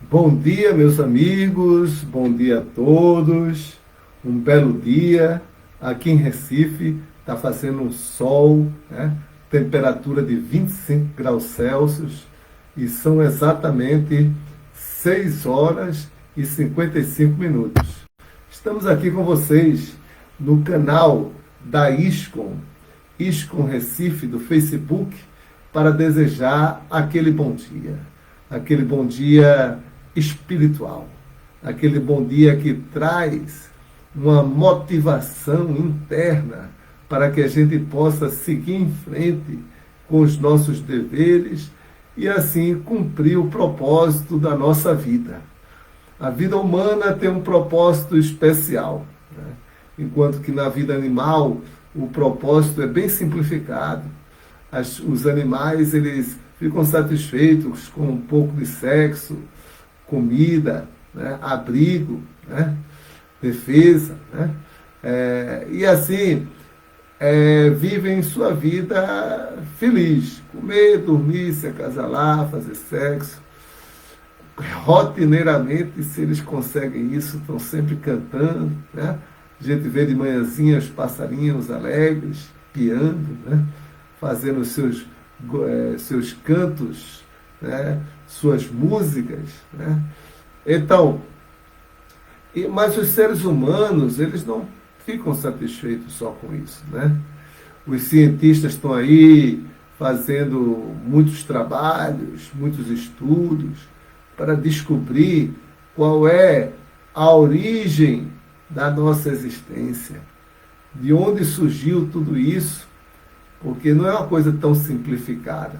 Bom dia, meus amigos, bom dia a todos. Um belo dia. Aqui em Recife está fazendo um sol, né? Temperatura de 25 graus Celsius e são exatamente 6 horas e 55 minutos. Estamos aqui com vocês no canal da ISCOM Recife do Facebook, para desejar aquele bom dia espiritual, aquele bom dia que traz uma motivação interna para que a gente possa seguir em frente com os nossos deveres e assim cumprir o propósito da nossa vida. A vida humana tem um propósito especial, né? Enquanto que na vida animal o propósito é bem simplificado. Os animais eles ficam satisfeitos com um pouco de sexo, comida, né? Abrigo, né? Defesa, né? E assim vivem sua vida feliz, comer, dormir, se acasalar, fazer sexo. Rotineiramente, se eles conseguem isso, estão sempre cantando, né? A gente vê de manhãzinha os passarinhos alegres, piando, né? Fazendo seus cantos, né? Suas músicas, né? Então, mas os seres humanos, eles não ficam satisfeitos só com isso, né? Os cientistas estão aí fazendo muitos trabalhos, muitos estudos para descobrir qual é a origem da nossa existência, de onde surgiu tudo isso, porque não é uma coisa tão simplificada.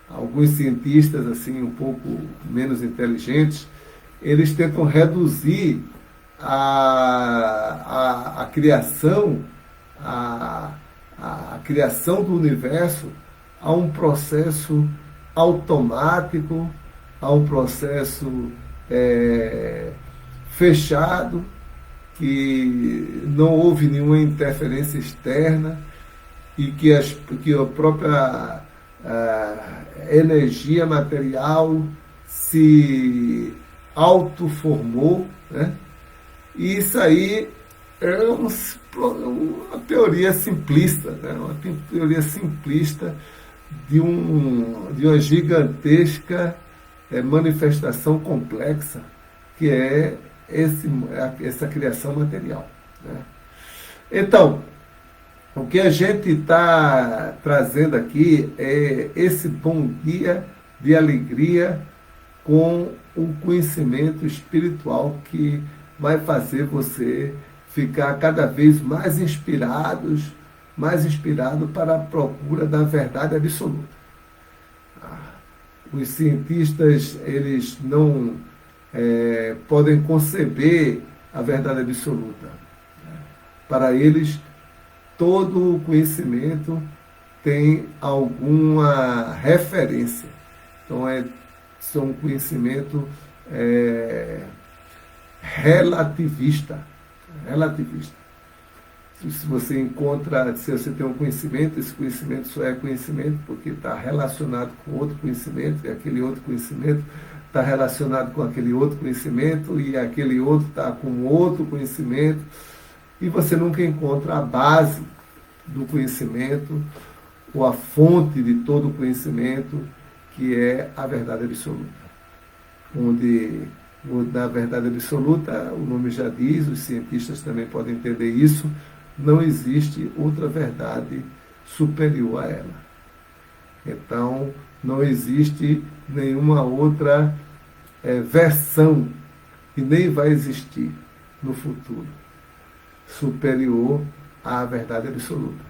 Alguns cientistas, assim, um pouco menos inteligentes, eles tentam reduzir a criação, a criação do universo a um processo automático, a um processo fechado, que não houve nenhuma interferência externa e que a própria energia material se autoformou, né? E isso aí é uma teoria simplista, né? Uma teoria simplista de uma gigantesca manifestação complexa que é essa criação material, né? Então, o que a gente está trazendo aqui é esse bom dia de alegria com o conhecimento espiritual que vai fazer você ficar cada vez mais inspirado para a procura da verdade absoluta. Os cientistas, eles não podem conceber a verdade absoluta. Para eles, todo o conhecimento tem alguma referência. Então, são um conhecimento relativista. Se você tem um conhecimento, esse conhecimento só é conhecimento porque está relacionado com outro conhecimento, e aquele outro conhecimento está relacionado com aquele outro conhecimento, e aquele outro está com outro conhecimento, e você nunca encontra a base do conhecimento, ou a fonte de todo o conhecimento, que é a verdade absoluta. Onde, na verdade absoluta, o nome já diz, os cientistas também podem entender isso, não existe outra verdade superior a ela. Então, não existe nenhuma outra versão, e nem vai existir no futuro, superior à verdade absoluta.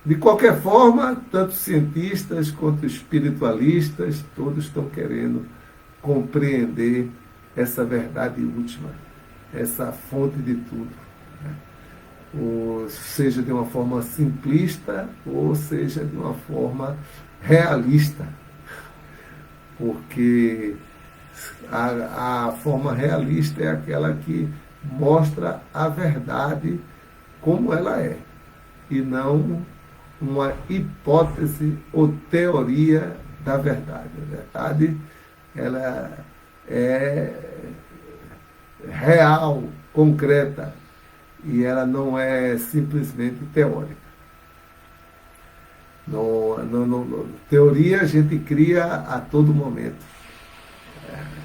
De qualquer forma, tanto cientistas quanto espiritualistas, todos estão querendo compreender essa verdade última, essa fonte de tudo, né? Ou seja de uma forma simplista, ou seja de uma forma realista, porque a forma realista é aquela que mostra a verdade como ela é, e não uma hipótese ou teoria da verdade. A verdade ela é real, concreta, e ela não é simplesmente teórica. Teoria a gente cria a todo momento.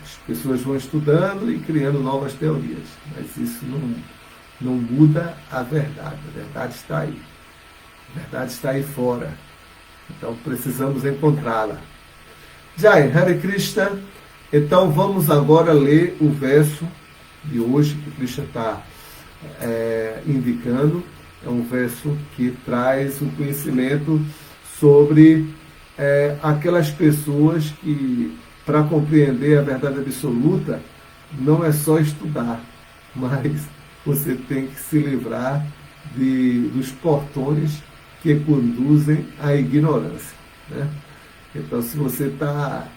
As pessoas vão estudando e criando novas teorias, mas isso não muda a verdade. A verdade está aí. A verdade está aí fora. Então precisamos encontrá-la. Jai, Hare Krishna. Então vamos agora ler o verso de hoje que o Krishna está indicando. É um verso que traz um conhecimento sobre aquelas pessoas que, para compreender a verdade absoluta, não é só estudar, mas você tem que se livrar dos portões que conduzem à ignorância, né? Então, se você está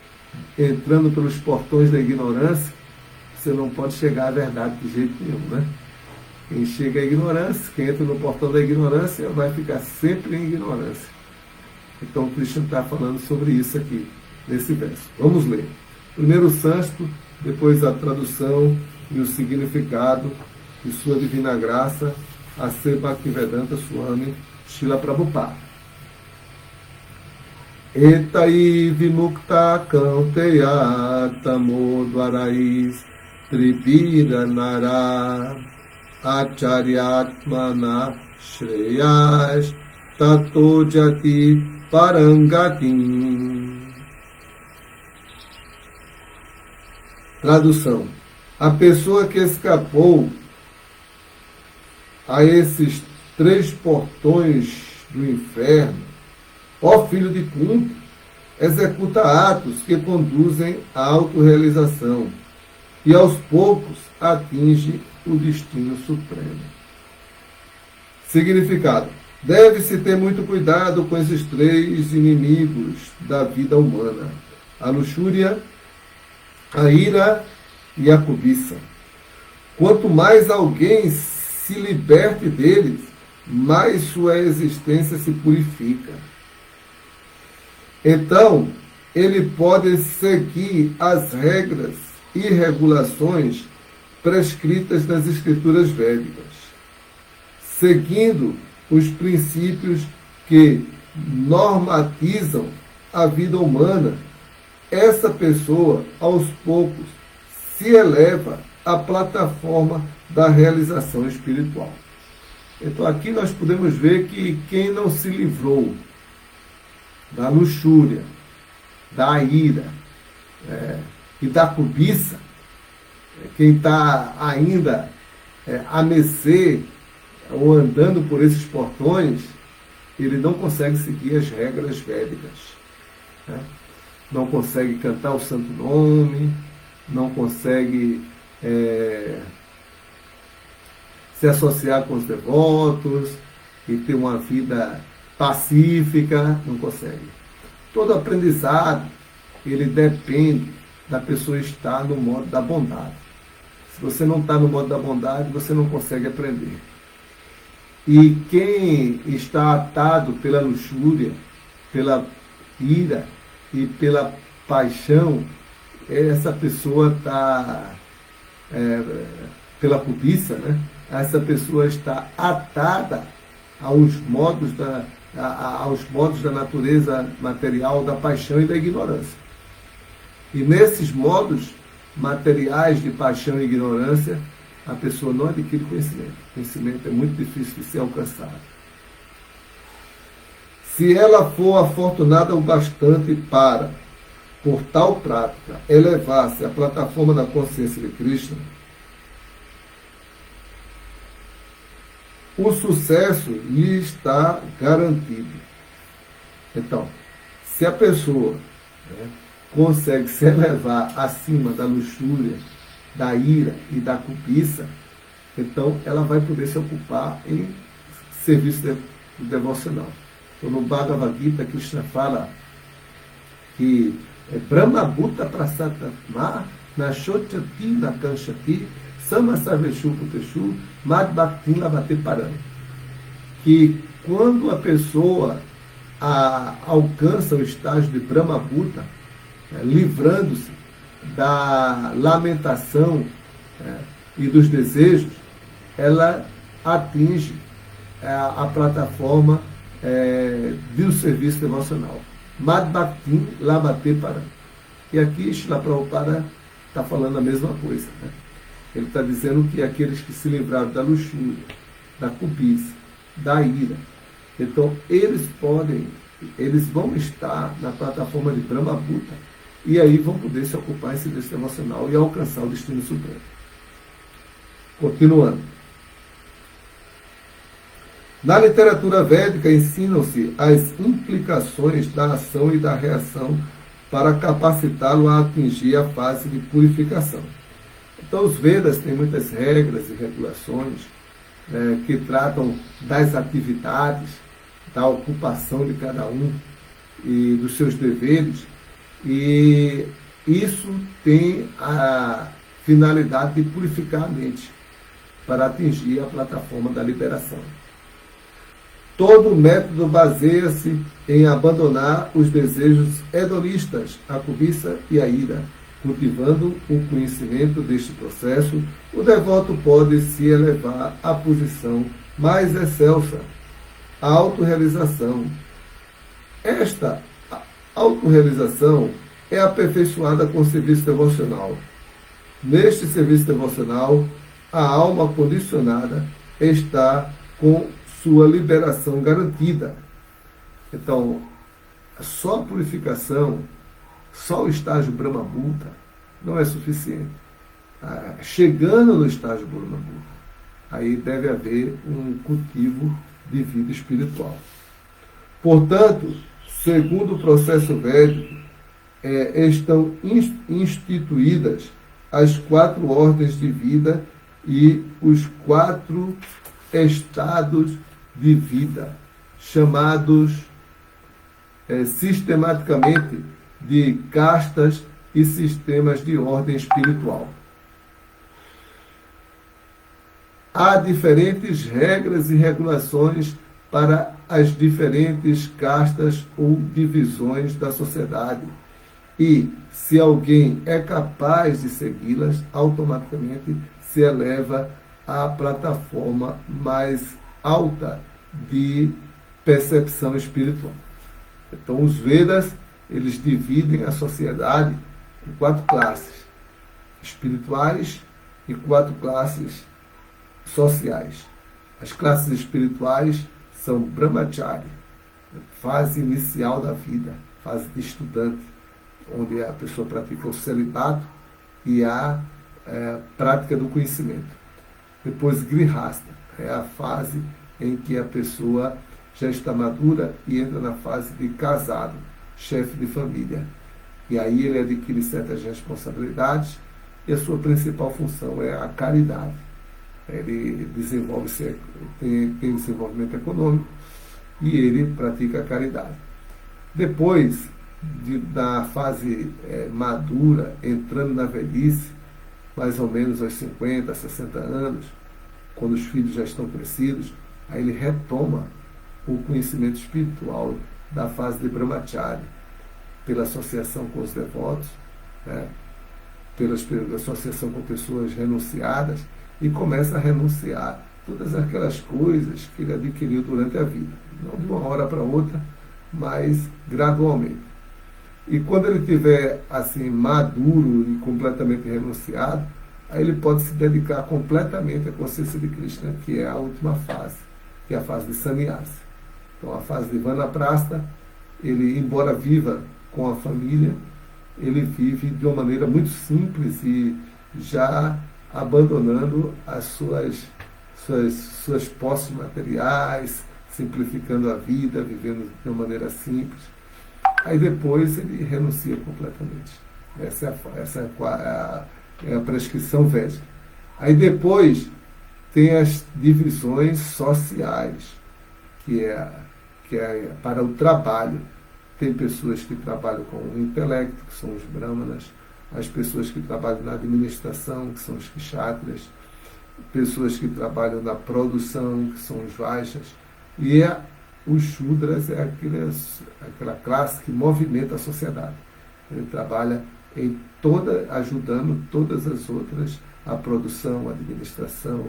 entrando pelos portões da ignorância, você não pode chegar à verdade de jeito nenhum, né? Quem chega à ignorância, quem entra no portão da ignorância, vai ficar sempre em ignorância. Então, o Krishna está falando sobre isso aqui, nesse verso. Vamos ler. Primeiro o sânscrito, depois a tradução e o significado de sua divina graça, A.C. Bhaktivedanta Swami Srila Prabhupada. Etai vimukta kanteya tamo dvarais tripira nara acharyatmana shreyas tato jati parangatim. Tradução: a pessoa que escapou a esses 3 portões do inferno, ó filho de Kunti, executa atos que conduzem à autorrealização e aos poucos atinge o destino supremo. Significado: deve-se ter muito cuidado com esses 3 inimigos da vida humana: a luxúria, a ira e a cobiça. Quanto mais alguém se liberte deles, mais sua existência se purifica. Então, ele pode seguir as regras e regulações prescritas nas escrituras védicas, seguindo os princípios que normatizam a vida humana. Essa pessoa, aos poucos, se eleva à plataforma da realização espiritual. Então, aqui nós podemos ver que quem não se livrou da luxúria, da ira e da cobiça, quem está ainda a mercê ou andando por esses portões, ele não consegue seguir as regras védicas, né? Não consegue cantar o santo nome, não consegue se associar com os devotos e ter uma vida pacífica, não consegue. Todo aprendizado, ele depende da pessoa estar no modo da bondade. Se você não está no modo da bondade, você não consegue aprender. E quem está atado pela luxúria, pela ira e pela paixão, essa pessoa está, pela cobiça, né? Essa pessoa está atada aos modos da natureza material, da paixão e da ignorância. E nesses modos materiais de paixão e ignorância, a pessoa não adquire conhecimento. O conhecimento é muito difícil de ser alcançado. Se ela for afortunada o bastante para, por tal prática, elevar-se à plataforma da consciência de Krishna, o sucesso lhe está garantido. Então, se a pessoa consegue se elevar acima da luxúria, da ira e da cobiça, então ela vai poder se ocupar em serviço devocional. Então, no Bhagavad Gita, Krishna fala que Brahma Bhuta Prasatma Nashochati Nakanshati Sama Sarveshu Puteshu Mad Bhaktin Lavate Param. Que quando a pessoa alcança o estágio de Brahma Bhuta, livrando-se da lamentação, e dos desejos, ela atinge a plataforma do serviço devocional. Mad Bhaktin Labate Param. E aqui Srila Prabhupada está falando a mesma coisa. Né? Ele está dizendo que aqueles que se livraram da luxúria, da cobiça, da ira, então eles vão estar na plataforma de Brahma Bhuta e aí vão poder se ocupar em serviço devocional e alcançar o destino supremo. Continuando. Na literatura védica ensinam-se as implicações da ação e da reação para capacitá-lo a atingir a fase de purificação. Então os Vedas têm muitas regras e regulações que tratam das atividades, da ocupação de cada um e dos seus deveres, e isso tem a finalidade de purificar a mente para atingir a plataforma da liberação. Todo método baseia-se em abandonar os desejos hedonistas, a cobiça e a ira. Cultivando o conhecimento deste processo, o devoto pode se elevar à posição mais excelsa, a autorrealização. Esta autorrealização é aperfeiçoada com o serviço devocional. Neste serviço devocional, a alma condicionada está com sua liberação garantida. Então, só a purificação, só o estágio Brahma Bhuta não é suficiente. Chegando no estágio Brahma Bhuta, aí deve haver um cultivo de vida espiritual. Portanto, segundo o processo védico, estão instituídas as 4 ordens de vida e os 4 estados de vida, chamados sistematicamente de castas e sistemas de ordem espiritual. Há diferentes regras e regulações para as diferentes castas ou divisões da sociedade. E, se alguém é capaz de segui-las, automaticamente se eleva à plataforma mais alta de percepção espiritual. Então, os Vedas, eles dividem a sociedade em 4 classes espirituais e 4 classes sociais. As classes espirituais são Brahmachari, fase inicial da vida, fase de estudante, onde a pessoa pratica o celibato e a prática do conhecimento. Depois Grihastha, é a fase em que a pessoa já está madura e entra na fase de casado, chefe de família. E aí ele adquire certas responsabilidades e a sua principal função é a caridade. Ele tem desenvolvimento econômico e ele pratica a caridade. Depois da fase madura, entrando na velhice, mais ou menos aos 50, 60 anos, quando os filhos já estão crescidos, aí ele retoma o conhecimento espiritual da fase de Brahmachari, pela associação com os devotos, pela associação com pessoas renunciadas, e começa a renunciar todas aquelas coisas que ele adquiriu durante a vida. Não de uma hora para outra, mas gradualmente. E quando ele estiver assim, maduro e completamente renunciado, aí ele pode se dedicar completamente à consciência de Krishna, que é a última fase, que é a fase de Sannyasa. Então, a fase de Vanaprastha, ele, embora viva com a família, ele vive de uma maneira muito simples e já abandonando as suas posses materiais, simplificando a vida, vivendo de uma maneira simples. Aí depois ele renuncia completamente. Essa é a prescrição védica. Aí depois tem as divisões sociais, que é para o trabalho. Tem pessoas que trabalham com o intelecto, que são os brahmanas, as pessoas que trabalham na administração, que são os kshatriyas, pessoas que trabalham na produção, que são os vaixas, e os shudras é aquela classe que movimenta a sociedade. Ele trabalha ajudando todas as outras, a produção, a administração,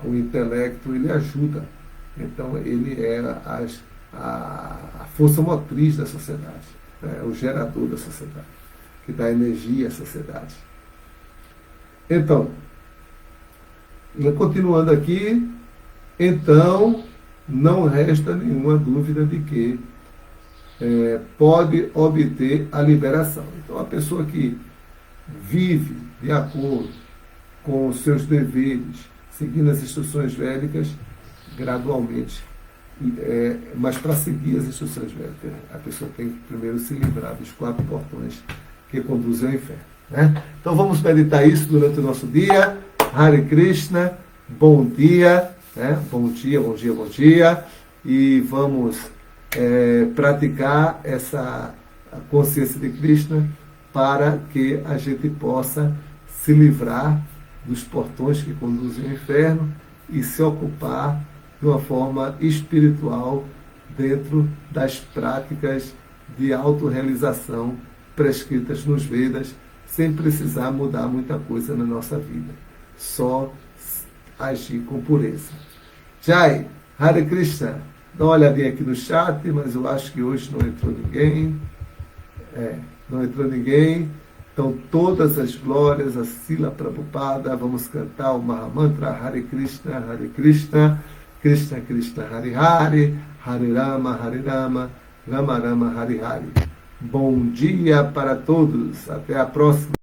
o intelecto, ele ajuda. Então, ele é a força motriz da sociedade, né? O gerador da sociedade, que dá energia à sociedade. Então, continuando aqui, então, não resta nenhuma dúvida de que pode obter a liberação. Então, a pessoa que vive de acordo com os seus deveres, seguindo as instruções védicas, gradualmente, mas para seguir as instruções védicas, a pessoa tem que primeiro se livrar dos 4 portões que conduzem ao inferno, né? Então vamos meditar isso durante o nosso dia. Hare Krishna, bom dia, né? Bom dia, bom dia, bom dia. E vamos praticar essa consciência de Krishna para que a gente possa se livrar dos portões que conduzem ao inferno e se ocupar de uma forma espiritual dentro das práticas de autorrealização prescritas nos Vedas, sem precisar mudar muita coisa na nossa vida. Só agir com pureza. Jai, Hare Krishna. Dá uma olhadinha aqui no chat, mas eu acho que hoje não entrou ninguém. Não entrou ninguém. Então, todas as glórias a Srila Prabhupada. Vamos cantar o Mahamantra Hare Krishna, Krishna Krishna, Hare Hare, Hare Rama, Rama Rama, Hare Hare. Bom dia para todos. Até a próxima.